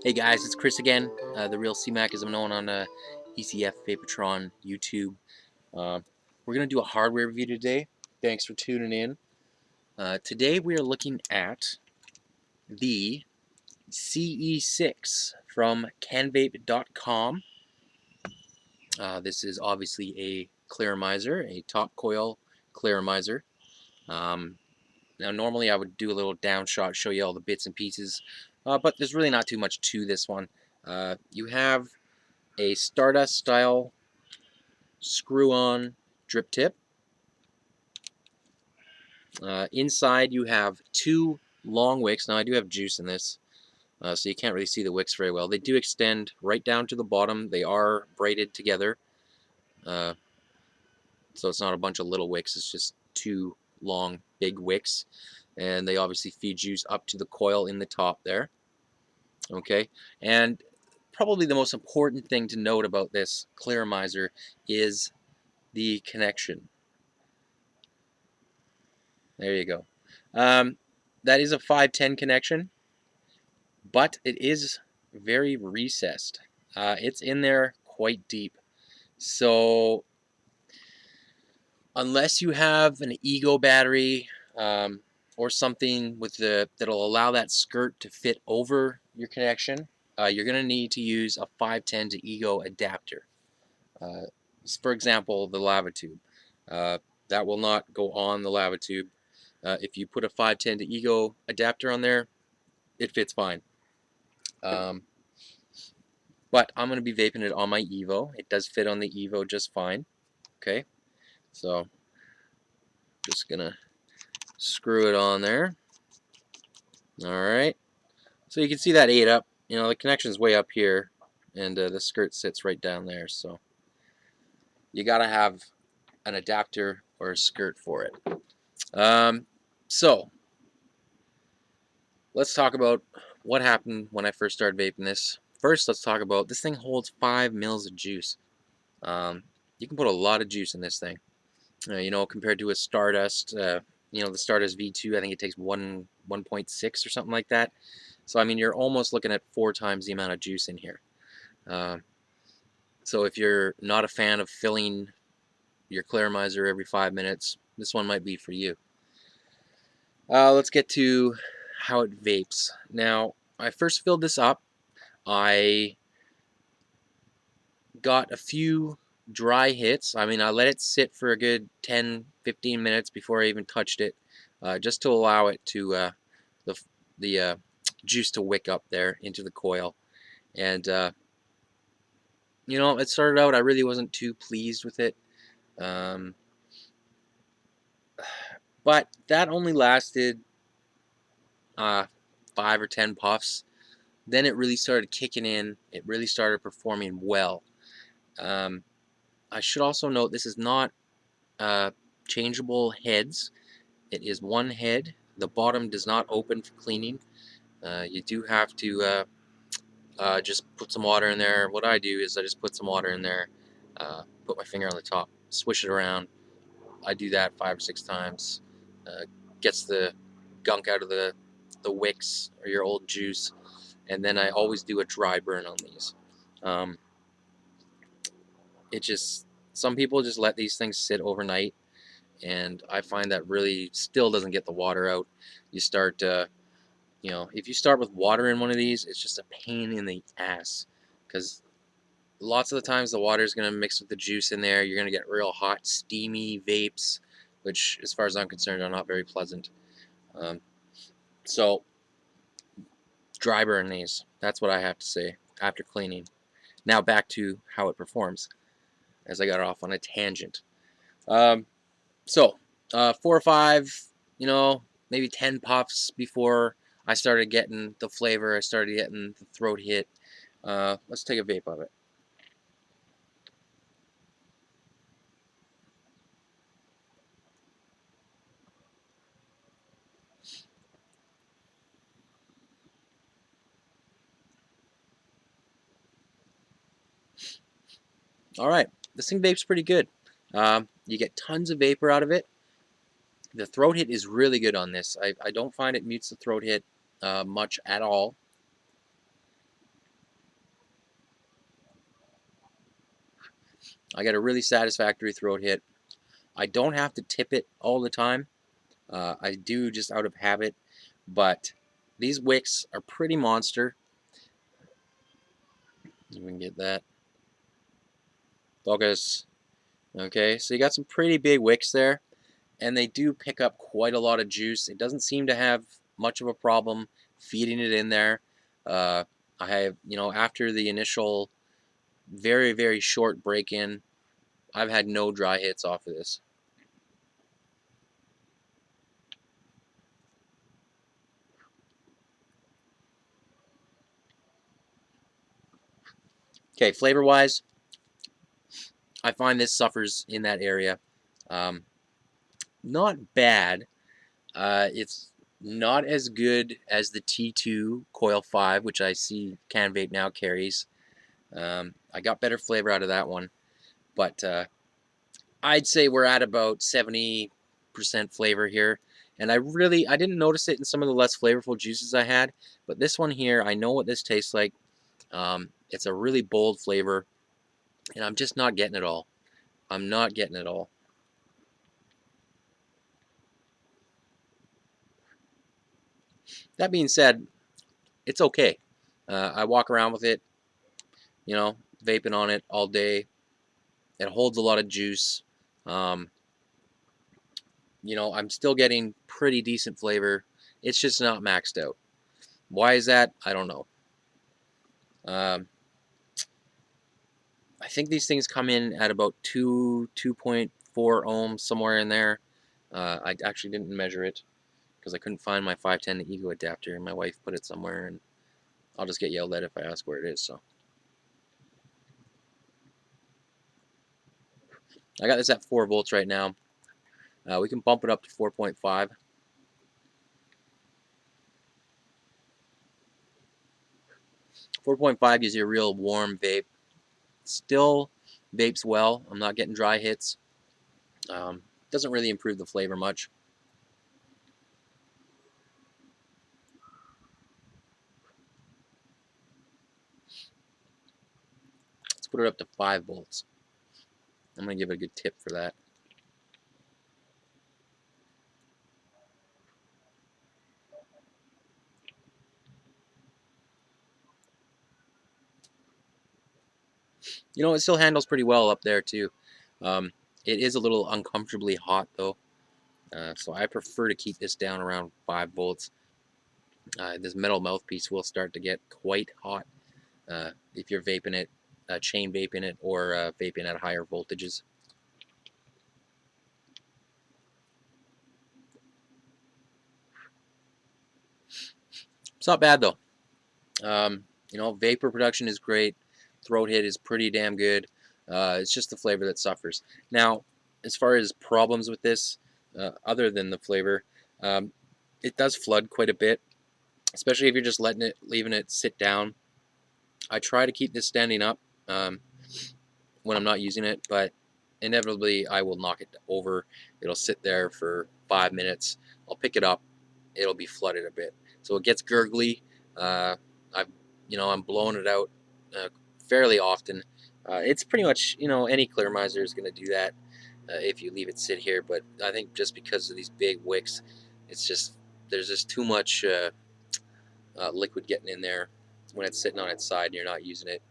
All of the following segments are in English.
Hey guys, it's Chris again, the real CMAC as I'm known on ECF Vapotron YouTube. We're going to do a hardware review today. Thanks for tuning in. Today we are looking at the CE6 from Canvape.com. This is obviously a Clearomizer, a top coil Clearomizer. Now normally I would do a little down shot, show you all the bits and pieces, but there's really not too much to this one. You have a Stardust style screw-on drip tip. Inside you have two long wicks. Now I do have juice in this, so you can't really see the wicks very well. They do extend right down to the bottom. They are braided together, so it's not a bunch of little wicks. It's just two long, big wicks, and they obviously feed juice up to the coil in the top there. Okay, and probably the most important thing to note about this Clearomizer is the connection. There you go. That is a 510 connection, but it is very recessed. It's in there quite deep. So unless you have an Ego battery or something with that'll allow that skirt to fit over your connection, you're going to need to use a 510 to Ego adapter. For example, the lava tube. That will not go on the lava tube. If you put a 510 to Ego adapter on there, it fits fine. But I'm going to be vaping it on my Evo. It does fit on the Evo just fine. Okay, so just going to screw it on there. Alright, so you can see that 8 up. You know, the connection's way up here, and the skirt sits right down there. So you got to have an adapter or a skirt for it. So let's talk about what happened when I first started vaping this. First, let's talk about this thing holds 5 mils of juice. You can put a lot of juice in this thing. You know, compared to a Stardust, you know, the Stardust V2, I think it takes 1.6 or something like that. So, I mean, you're almost looking at 4 times the amount of juice in here. So if you're not a fan of filling your Clearomizer every 5 minutes, this one might be for you. Let's get to how it vapes. Now, I first filled this up. I got a few dry hits. I mean, I let it sit for a good 10-15 minutes before I even touched it, just to allow it to the juice to wick up there into the coil. And you know, it started out I really wasn't too pleased with it, but that only lasted 5 or 10 puffs. Then it really started kicking in. It really started performing well. I should also note this is not changeable heads. It is one head. The bottom does not open for cleaning. You do have to just put some water in there. What I do is I just put some water in there, put my finger on the top, swish it around. I do that 5 or 6 times. Gets the gunk out of the wicks or your old juice. And then I always do a dry burn on these. Some people just let these things sit overnight, and I find that really still doesn't get the water out. You start, you know, if you start with water in one of these, it's just a pain in the ass, because lots of the times the water is going to mix with the juice in there. You're going to get real hot, steamy vapes, which, as far as I'm concerned, are not very pleasant. So, dry burn these. That's what I have to say after cleaning. Now back to how it performs, as I got off on a tangent. So, 4 or 5, you know, maybe 10 puffs before I started getting the flavor, I started getting the throat hit. Let's take a vape of it. Alright, this thing vapes pretty good. You get tons of vapor out of it. The throat hit is really good on this. I don't find it mutes the throat hit much at all. I get a really satisfactory throat hit. I don't have to tip it all the time. I do just out of habit, but these wicks are pretty monster. You can get that. Focus. Okay, so you got some pretty big wicks there, and they do pick up quite a lot of juice. It doesn't seem to have much of a problem feeding it in there. Uh, I have, after the initial very, very short break-in, I've had no dry hits off of this. Okay, flavor-wise, I find this suffers in that area. Um, Not bad. It's not as good as the T2 Coil 5, which I see Canvape now carries. I got better flavor out of that one, but I'd say we're at about 70% flavor here. And I didn't notice it in some of the less flavorful juices I had, but this one here, I know what this tastes like. It's a really bold flavor, and I'm just not getting it all. I'm not getting it all. That being said, it's okay. I walk around with it, vaping on it all day. It holds a lot of juice. Um, I'm still getting pretty decent flavor. It's just not maxed out. Why is that? I don't know. Um, I think these things come in at about 2.4 ohms, somewhere in there. I actually didn't measure it because I couldn't find my 510 Ego adapter, and my wife put it somewhere, and I'll just get yelled at if I ask where it is. So I got this at 4 volts right now. We can bump it up to 4.5. 4.5 gives you a real warm vape. Still vapes well. I'm not getting dry hits. Doesn't really improve the flavor much. Let's put it up to 5 volts. I'm going to give it a good tip for that. It still handles pretty well up there too. It is a little uncomfortably hot though, so I prefer to keep this down around 5 volts. This metal mouthpiece will start to get quite hot if you're vaping it, chain vaping it, or vaping at higher voltages. It's not bad though. Vapor production is great. Throat hit is pretty damn good. It's just the flavor that suffers. Now, as far as problems with this, other than the flavor, it does flood quite a bit, especially if you're just leaving it sit down. I try to keep this standing up when I'm not using it, but inevitably I will knock it over. It'll sit there for 5 minutes. I'll pick it up. It'll be flooded a bit, so it gets gurgly. I've, I'm blowing it out fairly often. It's pretty much, any Clearomizer is going to do that if you leave it sit here. But I think just because of these big wicks, there's just too much liquid getting in there when it's sitting on its side and you're not using it.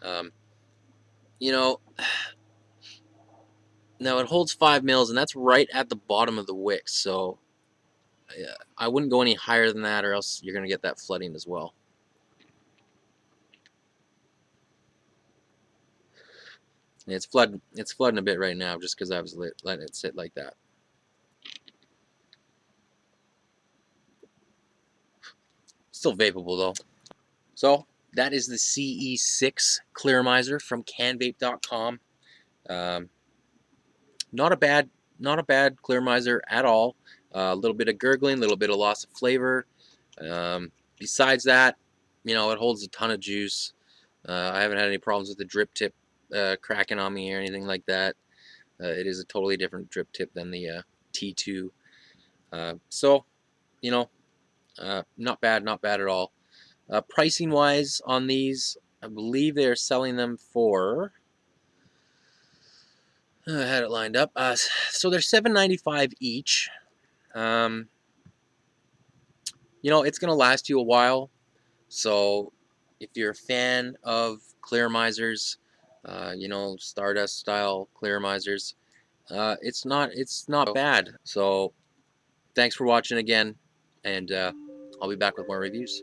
Um, you know, Now it holds 5 mils, and that's right at the bottom of the wick. So I wouldn't go any higher than that, or else you're going to get that flooding as well. And it's flooding a bit right now just because I was letting it sit like that. Still vapable though. So that is the CE6 Clearomizer from Canvape.com. Um, not a bad Clearomizer at all. A little bit of gurgling, a little bit of loss of flavor. Besides that, it holds a ton of juice. I haven't had any problems with the drip tip cracking on me or anything like that. It is a totally different drip tip than the T2. So, not bad at all. Pricing wise on these, I believe they're selling them for I had it lined up. So they're $7.95 each. Um, it's gonna last you a while. So if you're a fan of Clearomizers, Stardust style Clearomizers, it's not bad. So thanks for watching again, and I'll be back with more reviews.